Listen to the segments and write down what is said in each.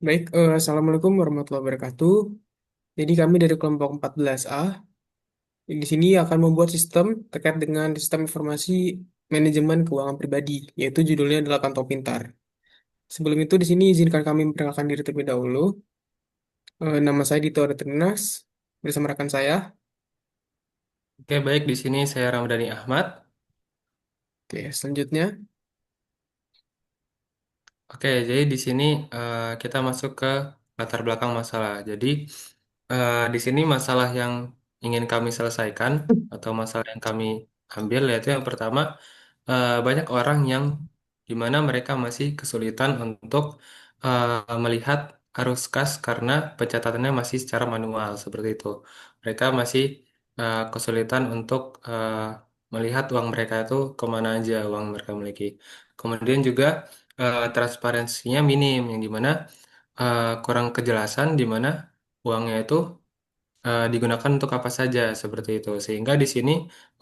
Baik, Assalamualaikum warahmatullahi wabarakatuh. Jadi kami dari kelompok 14A di sini akan membuat sistem terkait dengan sistem informasi manajemen keuangan pribadi, yaitu judulnya adalah Kantong Pintar. Sebelum itu di sini izinkan kami memperkenalkan diri terlebih dahulu. Nama saya Dito Trinas bersama rekan saya. Oke, baik. Di sini saya Ramadhani Ahmad. Oke, selanjutnya. Oke, jadi di sini kita masuk ke latar belakang masalah. Jadi di sini masalah yang ingin kami selesaikan atau masalah yang kami ambil yaitu yang pertama, banyak orang yang di mana mereka masih kesulitan untuk melihat arus kas karena pencatatannya masih secara manual seperti itu. Mereka masih kesulitan untuk melihat uang mereka itu kemana aja uang mereka miliki. Kemudian juga transparansinya minim, yang dimana kurang kejelasan di mana uangnya itu digunakan untuk apa saja seperti itu. Sehingga di sini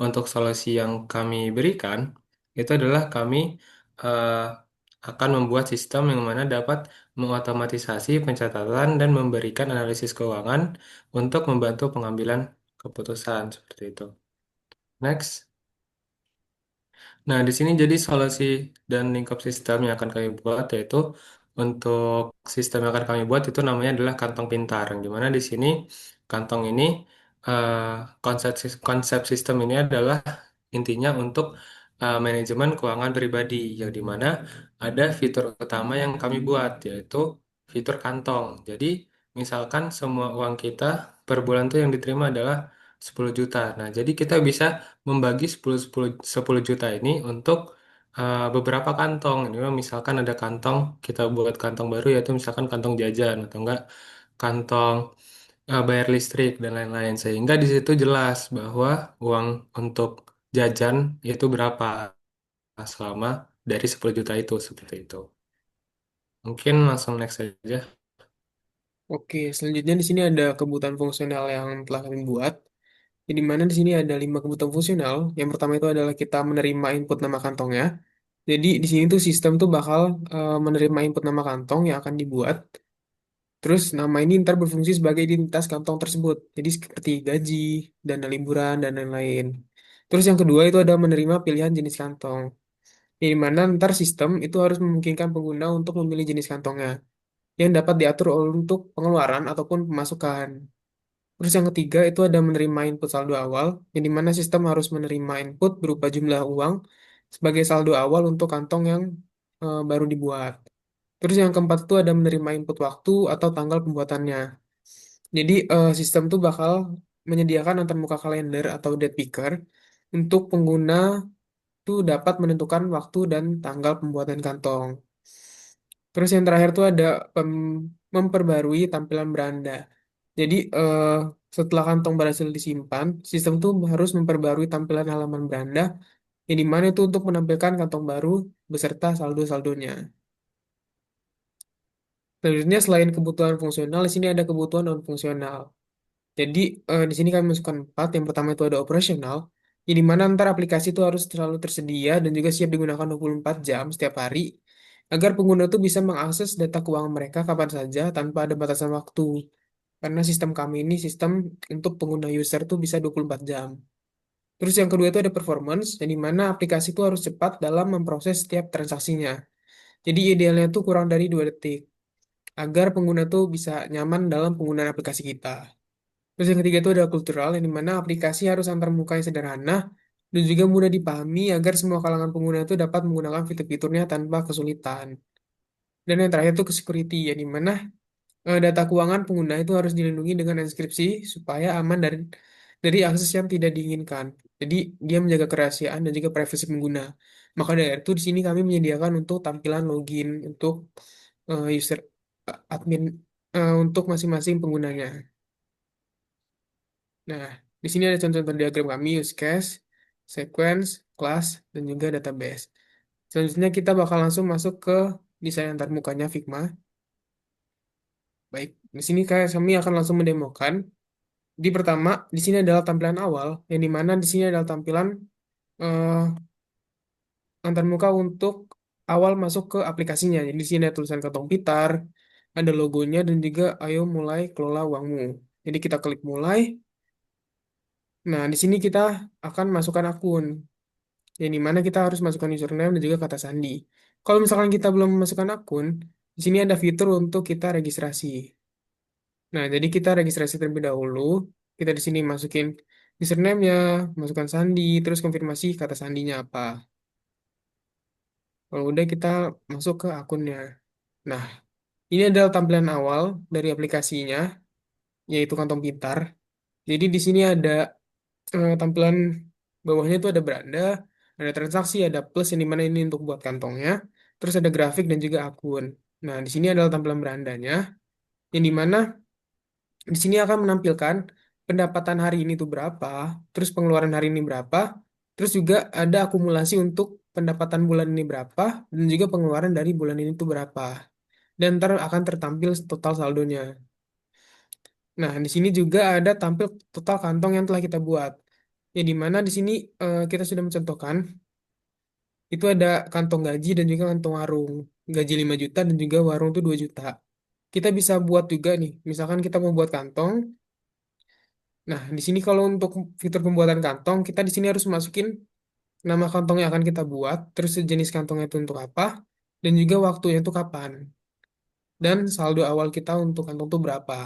untuk solusi yang kami berikan itu adalah kami eh, akan membuat sistem yang mana dapat mengotomatisasi pencatatan dan memberikan analisis keuangan untuk membantu pengambilan keputusan seperti itu. Next. Nah, di sini jadi solusi dan lingkup sistem yang akan kami buat yaitu untuk sistem yang akan kami buat itu namanya adalah kantong pintar. Yang dimana di sini kantong ini eh, konsep sistem ini adalah intinya untuk manajemen keuangan pribadi yang dimana ada fitur utama yang kami buat yaitu fitur kantong. Jadi misalkan semua uang kita per bulan tuh yang diterima adalah 10 juta. Nah, jadi kita bisa membagi 10 juta ini untuk beberapa kantong. Ini misalkan ada kantong, kita buat kantong baru yaitu misalkan kantong jajan atau enggak kantong bayar listrik dan lain-lain. Sehingga di situ jelas bahwa uang untuk jajan itu berapa selama dari 10 juta itu seperti itu. Mungkin langsung next saja. Oke, selanjutnya di sini ada kebutuhan fungsional yang telah kami buat. Di mana di sini ada 5 kebutuhan fungsional. Yang pertama itu adalah kita menerima input nama kantongnya. Jadi di sini tuh sistem tuh bakal menerima input nama kantong yang akan dibuat. Terus nama ini ntar berfungsi sebagai identitas kantong tersebut. Jadi seperti gaji, dana liburan, dan lain-lain. Terus yang kedua itu ada menerima pilihan jenis kantong. Di mana ntar sistem itu harus memungkinkan pengguna untuk memilih jenis kantongnya. Yang dapat diatur untuk pengeluaran ataupun pemasukan. Terus yang ketiga itu ada menerima input saldo awal. Yang dimana sistem harus menerima input berupa jumlah uang sebagai saldo awal untuk kantong yang baru dibuat. Terus yang keempat itu ada menerima input waktu atau tanggal pembuatannya. Jadi sistem tuh bakal menyediakan antarmuka kalender atau date picker untuk pengguna tuh dapat menentukan waktu dan tanggal pembuatan kantong. Terus yang terakhir tuh ada memperbarui tampilan beranda. Jadi setelah kantong berhasil disimpan, sistem tuh harus memperbarui tampilan halaman beranda yang dimana itu untuk menampilkan kantong baru beserta saldo-saldonya. Selanjutnya selain kebutuhan fungsional, di sini ada kebutuhan non fungsional. Jadi di sini kami masukkan empat. Yang pertama itu ada operasional, yang di mana antar aplikasi itu harus selalu tersedia dan juga siap digunakan 24 jam setiap hari, agar pengguna itu bisa mengakses data keuangan mereka kapan saja tanpa ada batasan waktu. Karena sistem kami ini sistem untuk pengguna user tuh bisa 24 jam. Terus yang kedua itu ada performance, yang di mana aplikasi itu harus cepat dalam memproses setiap transaksinya. Jadi idealnya itu kurang dari 2 detik, agar pengguna tuh bisa nyaman dalam penggunaan aplikasi kita. Terus yang ketiga itu ada kultural, yang dimana aplikasi harus antarmuka yang sederhana dan juga mudah dipahami agar semua kalangan pengguna itu dapat menggunakan fitur-fiturnya tanpa kesulitan. Dan yang terakhir itu ke security, yang dimana data keuangan pengguna itu harus dilindungi dengan enkripsi supaya aman dari akses yang tidak diinginkan. Jadi dia menjaga kerahasiaan dan juga privasi pengguna. Maka dari itu di sini kami menyediakan untuk tampilan login untuk user admin untuk masing-masing penggunanya. Nah, di sini ada contoh-contoh diagram kami, use case, sequence, class, dan juga database. Selanjutnya kita bakal langsung masuk ke desain antarmukanya Figma. Baik, di sini kami akan langsung mendemokan. Di pertama, di sini adalah tampilan awal, yang dimana di sini adalah tampilan eh, antarmuka untuk awal masuk ke aplikasinya. Jadi di sini ada tulisan kantong pintar, ada logonya dan juga ayo mulai kelola uangmu. Jadi kita klik mulai. Nah, di sini kita akan masukkan akun. Yang dimana kita harus masukkan username dan juga kata sandi. Kalau misalkan kita belum memasukkan akun, di sini ada fitur untuk kita registrasi. Nah, jadi kita registrasi terlebih dahulu. Kita di sini masukin username-nya, masukkan sandi, terus konfirmasi kata sandinya apa. Kalau udah kita masuk ke akunnya. Nah, ini adalah tampilan awal dari aplikasinya, yaitu Kantong Pintar. Jadi di sini ada tampilan bawahnya itu ada beranda, ada transaksi, ada plus yang dimana ini untuk buat kantongnya, terus ada grafik dan juga akun. Nah, di sini adalah tampilan berandanya, yang dimana di sini akan menampilkan pendapatan hari ini itu berapa, terus pengeluaran hari ini berapa, terus juga ada akumulasi untuk pendapatan bulan ini berapa, dan juga pengeluaran dari bulan ini itu berapa. Dan ntar akan tertampil total saldonya. Nah, di sini juga ada tampil total kantong yang telah kita buat. Ya, di mana di sini kita sudah mencontohkan itu ada kantong gaji dan juga kantong warung. Gaji 5 juta dan juga warung itu 2 juta. Kita bisa buat juga nih, misalkan kita mau buat kantong. Nah, di sini kalau untuk fitur pembuatan kantong, kita di sini harus masukin nama kantong yang akan kita buat, terus jenis kantongnya itu untuk apa, dan juga waktunya itu kapan. Dan saldo awal kita untuk kantong itu berapa.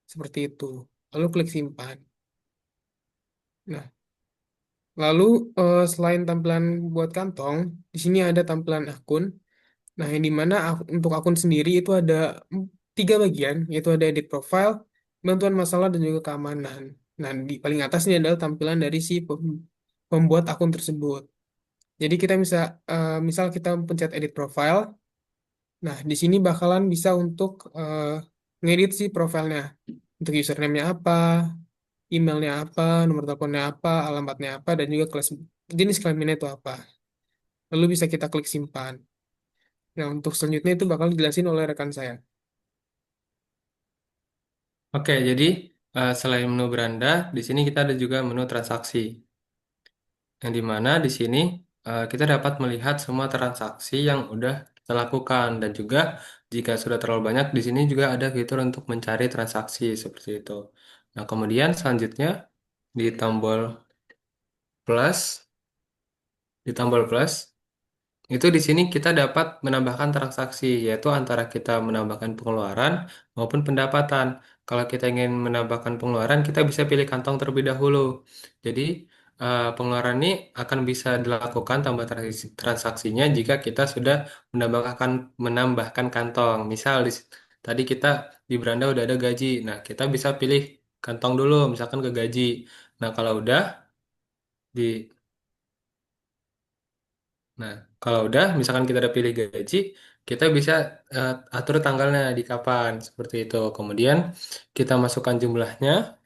Seperti itu. Lalu klik simpan. Nah, lalu selain tampilan buat kantong, di sini ada tampilan akun. Nah, yang dimana untuk akun sendiri itu ada 3 bagian, yaitu ada edit profile, bantuan masalah, dan juga keamanan. Nah, di paling atas ini adalah tampilan dari si pembuat akun tersebut. Jadi kita bisa, misal kita pencet edit profile, nah di sini bakalan bisa untuk ngedit si profilnya. Untuk username-nya apa, emailnya apa, nomor teleponnya apa, alamatnya apa, dan juga kelas jenis kelaminnya itu apa. Lalu bisa kita klik simpan. Nah, untuk selanjutnya itu bakal dijelasin oleh rekan saya. Oke, jadi selain menu beranda, di sini kita ada juga menu transaksi. Yang dimana di sini kita dapat melihat semua transaksi yang udah kita lakukan dan juga jika sudah terlalu banyak di sini juga ada fitur untuk mencari transaksi seperti itu. Nah, kemudian selanjutnya di tombol plus, di tombol plus itu di sini kita dapat menambahkan transaksi, yaitu antara kita menambahkan pengeluaran maupun pendapatan. Kalau kita ingin menambahkan pengeluaran, kita bisa pilih kantong terlebih dahulu. Jadi, pengeluaran ini akan bisa dilakukan tambah transaksinya jika kita sudah menambahkan menambahkan kantong. Misal tadi kita di beranda udah ada gaji. Nah, kita bisa pilih kantong dulu, misalkan ke gaji. Nah, kalau udah di Nah, kalau udah, misalkan kita udah pilih gaji, kita bisa atur tanggalnya di kapan, seperti itu. Kemudian kita masukkan jumlahnya,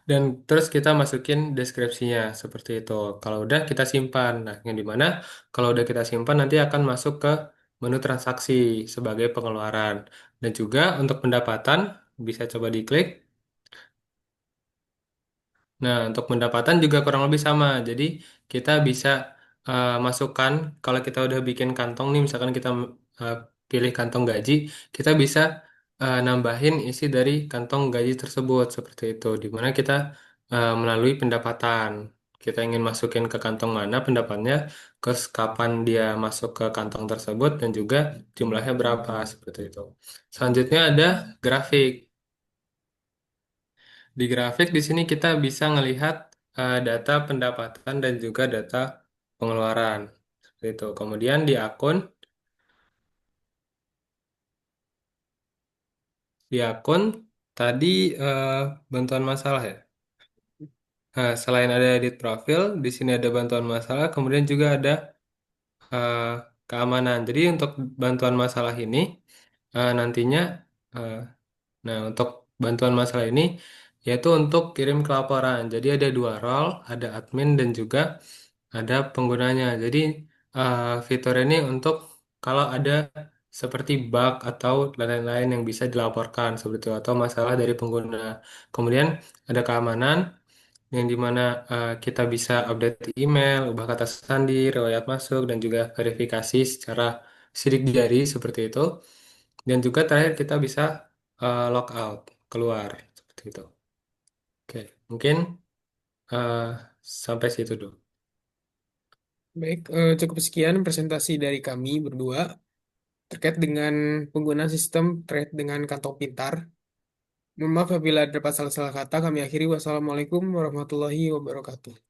dan terus kita masukin deskripsinya, seperti itu. Kalau udah, kita simpan. Nah, yang dimana kalau udah kita simpan, nanti akan masuk ke menu transaksi sebagai pengeluaran. Dan juga untuk pendapatan, bisa coba diklik. Nah, untuk pendapatan juga kurang lebih sama. Jadi, kita bisa masukkan, kalau kita udah bikin kantong nih, misalkan kita uh, pilih kantong gaji, kita bisa nambahin isi dari kantong gaji tersebut, seperti itu. Di mana kita melalui pendapatan. Kita ingin masukin ke kantong mana pendapatannya, ke kapan dia masuk ke kantong tersebut, dan juga jumlahnya berapa, seperti itu. Selanjutnya ada grafik. Di grafik di sini kita bisa melihat data pendapatan dan juga data pengeluaran. Seperti itu. Kemudian di akun tadi eh, bantuan masalah ya. Nah, selain ada edit profil, di sini ada bantuan masalah, kemudian juga ada eh, keamanan. Jadi untuk bantuan masalah ini nantinya eh, nah, untuk bantuan masalah ini yaitu untuk kirim ke laporan. Jadi ada dua role, ada admin dan juga ada penggunanya. Jadi fitur ini untuk kalau ada seperti bug atau lain-lain yang bisa dilaporkan seperti itu atau masalah dari pengguna. Kemudian ada keamanan yang dimana kita bisa update email, ubah kata sandi, riwayat masuk dan juga verifikasi secara sidik jari seperti itu. Dan juga terakhir kita bisa log out, keluar seperti itu. Oke, mungkin eh, sampai situ dulu. Baik, cukup sekian presentasi dari kami berdua terkait dengan penggunaan sistem terkait dengan kantong pintar. Mohon maaf apabila ada salah-salah kata, kami akhiri. Wassalamualaikum warahmatullahi wabarakatuh.